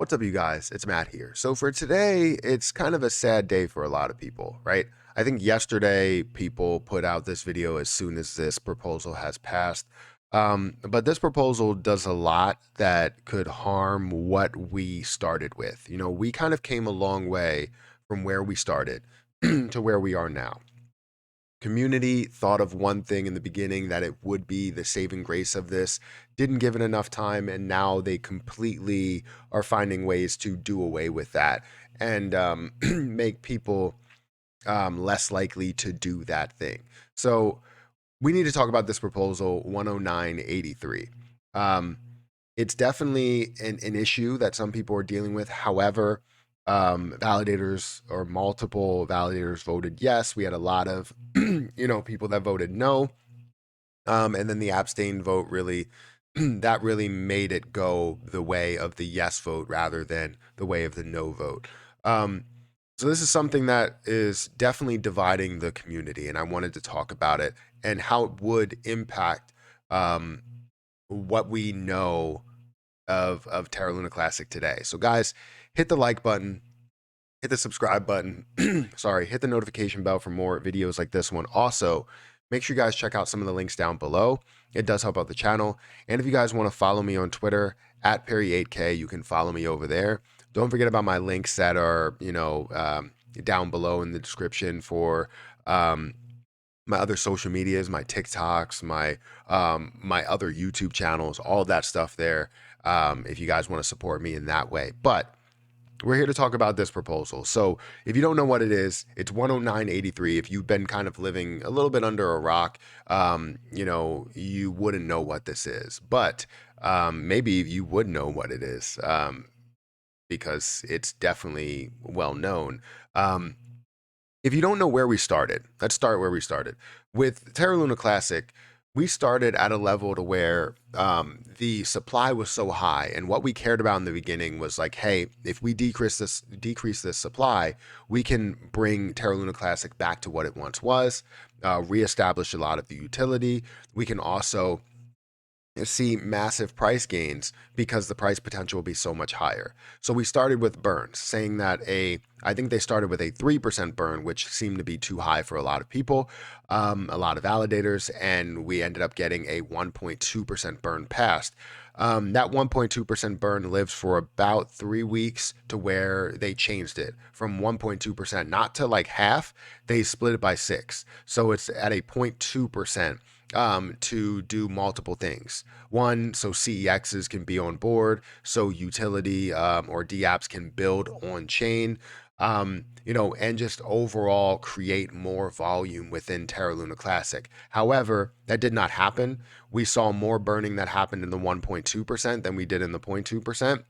What's up, you guys? It's Matt here. So for today, it's kind of a sad day for a lot of people, right? I think yesterday people put out this video as soon as this proposal has passed. But this proposal does a lot that could harm what we started with. We kind of came a long way from where we started to where we are now. Community thought of one thing in the beginning, that it would be the saving grace of this, didn't give it enough time, and now they completely are finding ways to do away with that and make people less likely to do that thing. So we need to talk about this proposal 10983. Um, it's definitely an issue that some people are dealing with. However, validators or multiple validators voted yes. We had a lot of people that voted no, and then the abstain vote really that really made it go the way of the yes vote rather than the way of the no vote. um, so this is something that is definitely dividing the community, and I wanted to talk about it and how it would impact um, what we know of Terra Luna Classic today. So guys, hit the like button, hit the subscribe button, sorry, hit the notification bell for more videos like this one. Also, make sure you guys check out some of the links down below. It does help out the channel. And if you guys want to follow me on Twitter at Perry8K, you can follow me over there. Don't forget about my links that are, down below in the description for my other social medias, my TikToks, my other YouTube channels, all of that stuff there. If you guys want to support me in that way. But we're here to talk about this proposal. So if you don't know what it is, it's 10983. If you've been kind of living a little bit under a rock, you wouldn't know what this is. But maybe you would know what it is, because it's definitely well known. If you don't know where we started, let's start where we started. With Terra Luna Classic, we started at a level to where the supply was so high, and what we cared about in the beginning was like, hey, if we decrease this supply, we can bring Terra Luna Classic back to what it once was, reestablish a lot of the utility. We can also see massive price gains because the price potential will be so much higher. So we started with burns, saying that I think they started with a 3% burn, which seemed to be too high for a lot of people, a lot of validators, and we ended up getting a 1.2% burn passed. That 1.2% burn lives for about 3 weeks, to where they changed it from 1.2%, not to like half, they split it by 6. So it's at a 0.2%. To do multiple things. One, so CEXs can be on board, so utility or DApps can build on chain, and just overall create more volume within Terra Luna Classic. However, that did not happen. We saw more burning that happened in the 1.2% than we did in the 0.2%.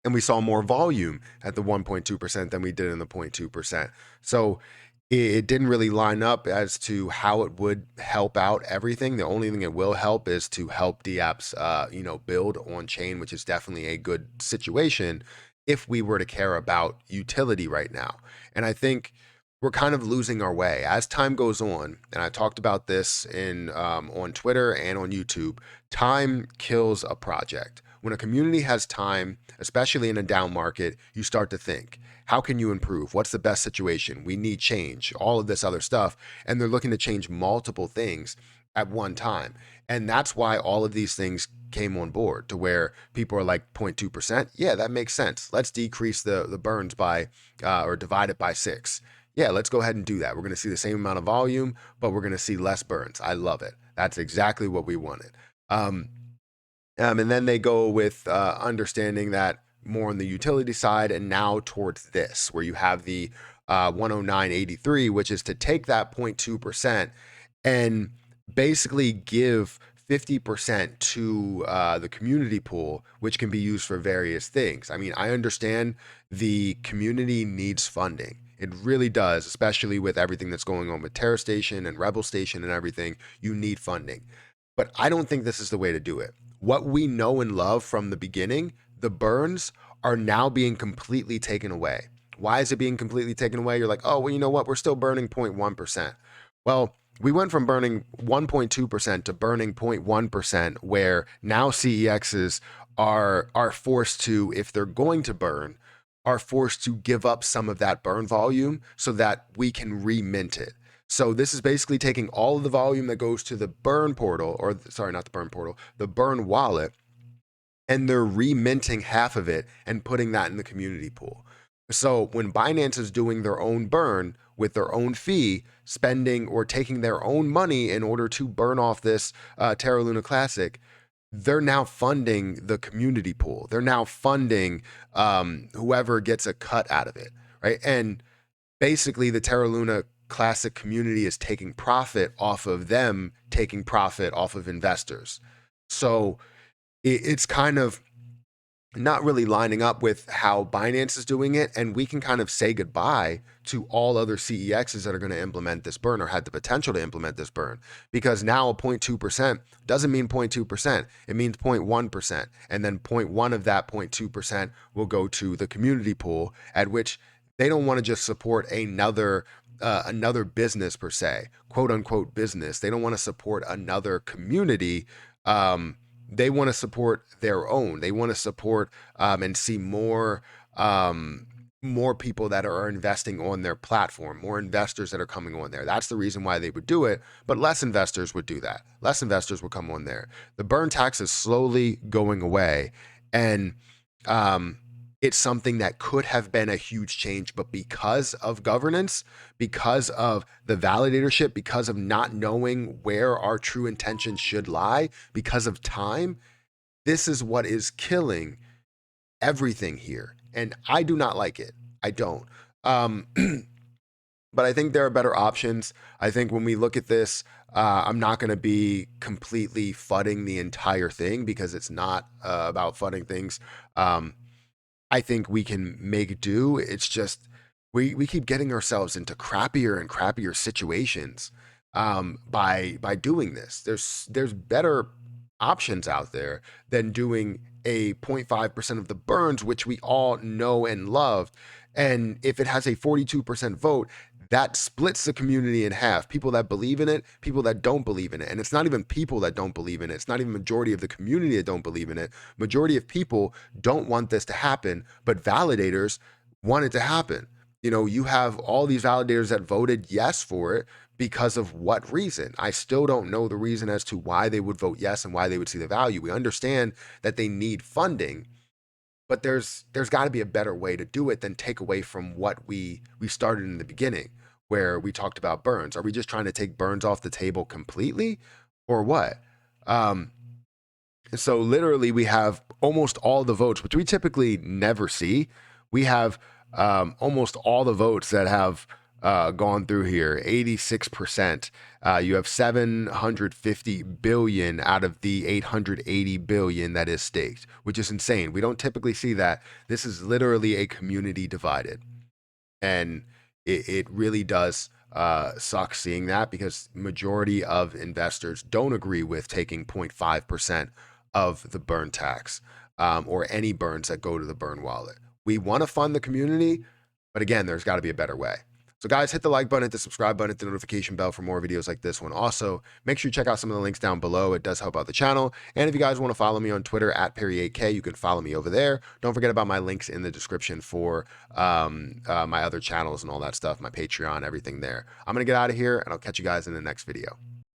And we saw more volume at the 1.2% than we did in the 0.2%. So it didn't really line up as to how it would help out everything. The only thing it will help is to help DApps, build on chain, which is definitely a good situation if we were to care about utility right now. And I think we're kind of losing our way as time goes on. And I talked about this in on Twitter and on YouTube. Time kills a project. When a community has time, especially in a down market, you start to think, how can you improve? What's the best situation? We need change, all of this other stuff. And they're looking to change multiple things at one time. And that's why all of these things came on board, to where people are like 0.2%. Yeah, that makes sense. Let's decrease the burns by or divide it by 6. Yeah, let's go ahead and do that. We're going to see the same amount of volume, but we're going to see less burns. I love it. That's exactly what we wanted. And then they go with understanding that more on the utility side, and now towards this, where you have the 10983, which is to take that 0.2% and basically give 50% to the community pool, which can be used for various things. I mean, I understand the community needs funding. It really does, especially with everything that's going on with Terra Station and Rebel Station and everything. You need funding. But I don't think this is the way to do it. What we know and love from the beginning, the burns, are now being completely taken away. Why is it being completely taken away? You're like, oh, well, you know what? We're still burning 0.1%. Well, we went from burning 1.2% to burning 0.1%, where now CEXs are forced to, if they're going to burn, are forced to give up some of that burn volume so that we can remint it. So this is basically taking all of the volume that goes to the burn portal, or sorry, not the burn portal, the burn wallet, and they're reminting half of it and putting that in the community pool. So when Binance is doing their own burn with their own fee, spending or taking their own money in order to burn off this Terra Luna Classic, they're now funding the community pool. They're now funding whoever gets a cut out of it, right? And basically, the Terra Luna Classic community is taking profit off of them, taking profit off of investors. So it's kind of not really lining up with how Binance is doing it. And we can kind of say goodbye to all other CEXs that are going to implement this burn or had the potential to implement this burn, because now a 0.2% doesn't mean 0.2%. It means 0.1%. And then 0.1 of that 0.2% will go to the community pool, at which they don't want to just support another business per se, quote unquote business. They don't want to support another community. They want to support their own. They want to support and see more people that are investing on their platform, more investors that are coming on there. That's the reason why they would do it, but less investors would do that. Less investors would come on there. The burn tax is slowly going away, and it's something that could have been a huge change, but because of governance, because of the validatorship, because of not knowing where our true intention should lie, because of time, this is what is killing everything here. And I do not like it. I don't. Um, but I think there are better options. I think when we look at this, I'm not going to be completely fudding the entire thing, because it's not about fudding things. I think we can make do. It's just we keep getting ourselves into crappier and crappier situations by doing this. There's better options out there than doing a 0.5% of the burns, which we all know and love. And if it has a 42% vote, that splits the community in half. People that believe in it, people that don't believe in it. And it's not even people that don't believe in it. It's not even majority of the community that don't believe in it. Majority of people don't want this to happen, but validators want it to happen. You know, you have all these validators that voted yes for it. Because of what reason? I still don't know the reason as to why they would vote yes and why they would see the value. We understand that they need funding, but there's got to be a better way to do it than take away from what we started in the beginning, where we talked about burns. Are we just trying to take burns off the table completely, or what? Um, so literally, we have almost all the votes, which we typically never see. We have almost all the votes that have gone through here, 86%. You have 750 billion out of the 880 billion that is staked, which is insane. We don't typically see that. This is literally a community divided. And it really does suck seeing that, because majority of investors don't agree with taking 0.5% of the burn tax or any burns that go to the burn wallet. We want to fund the community, but again, there's got to be a better way. So guys, hit the like button, hit the subscribe button, hit the notification bell for more videos like this one. Also, make sure you check out some of the links down below. It does help out the channel. And if you guys want to follow me on Twitter at Perry8K, you can follow me over there. Don't forget about my links in the description for my other channels and all that stuff, my Patreon, everything there. I'm going to get out of here, and I'll catch you guys in the next video.